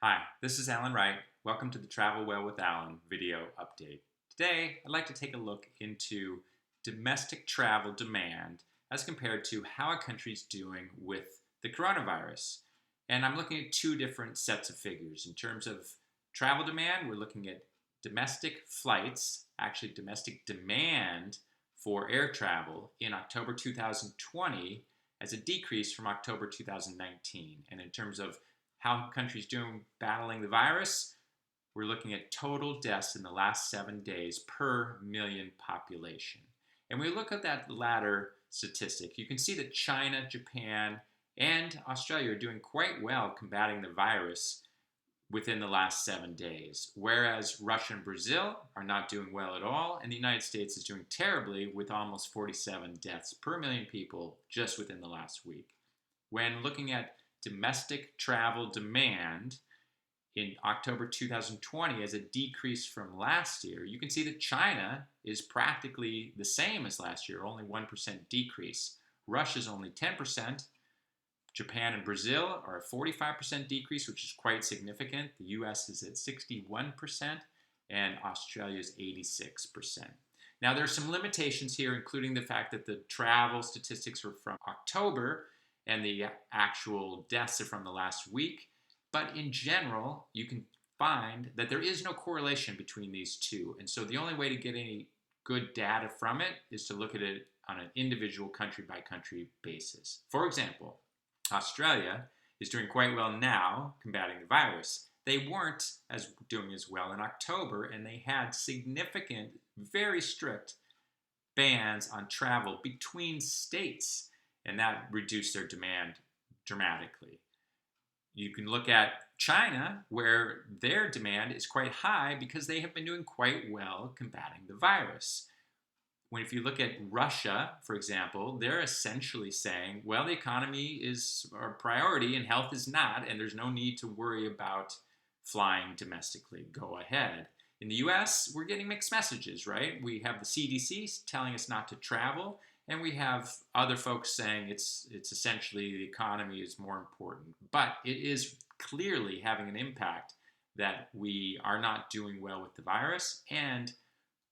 Hi, this is Allan Wright. Welcome to the Travel Well with Allan video update. Today, I'd like to take a look into domestic travel demand as compared to how a country's doing with the coronavirus. And I'm looking at two different sets of figures. In terms of travel demand, we're looking at domestic flights, actually domestic demand for air travel in October 2020 as a decrease from October 2019. And in terms of how countries doing battling the virus, we're looking at total deaths in the last 7 days per million population. And we look at that latter statistic, you can see that China, Japan, and Australia are doing quite well combating the virus within the last 7 days, whereas Russia and Brazil are not doing well at all, and the United States is doing terribly with almost 47 deaths per million people just within the last week. When looking at domestic travel demand in October 2020 as a decrease from last year, you can see that China is practically the same as last year, only 1% decrease. Russia's only 10%. Japan and Brazil are a 45% decrease, which is quite significant. The US is at 61%, and Australia is 86%. Now, there are some limitations here, including the fact that the travel statistics are from October, and the actual deaths are from the last week. But in general, you can find that there is no correlation between these two. And so the only way to get any good data from it is to look at it on an individual country by country basis. For example, Australia is doing quite well now combating the virus. They weren't doing as well in October, and they had significant, very strict bans on travel between states, and that reduced their demand dramatically. You can look at China, where their demand is quite high because they have been doing quite well combating the virus. If you look at Russia, for example, they're essentially saying, well, the economy is our priority and health is not, and there's no need to worry about flying domestically. Go ahead. In the US, we're getting mixed messages, right? We have the CDC telling us not to travel, and we have other folks saying it's essentially the economy is more important. But it is clearly having an impact that we are not doing well with the virus, and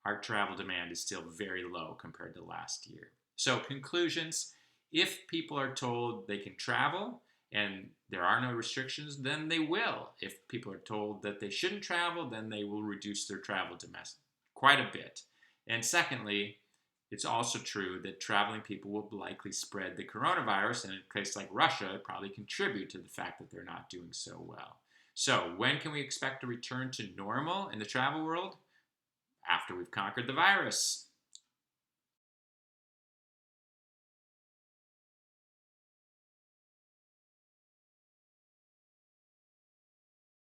our travel demand is still very low compared to last year. So conclusions, if people are told they can travel and there are no restrictions, then they will. If people are told that they shouldn't travel, then they will reduce their travel domestic quite a bit. And secondly, it's also true that traveling people will likely spread the coronavirus, and in a place like Russia, probably contribute to the fact that they're not doing so well. So when can we expect a return to normal in the travel world? After we've conquered the virus.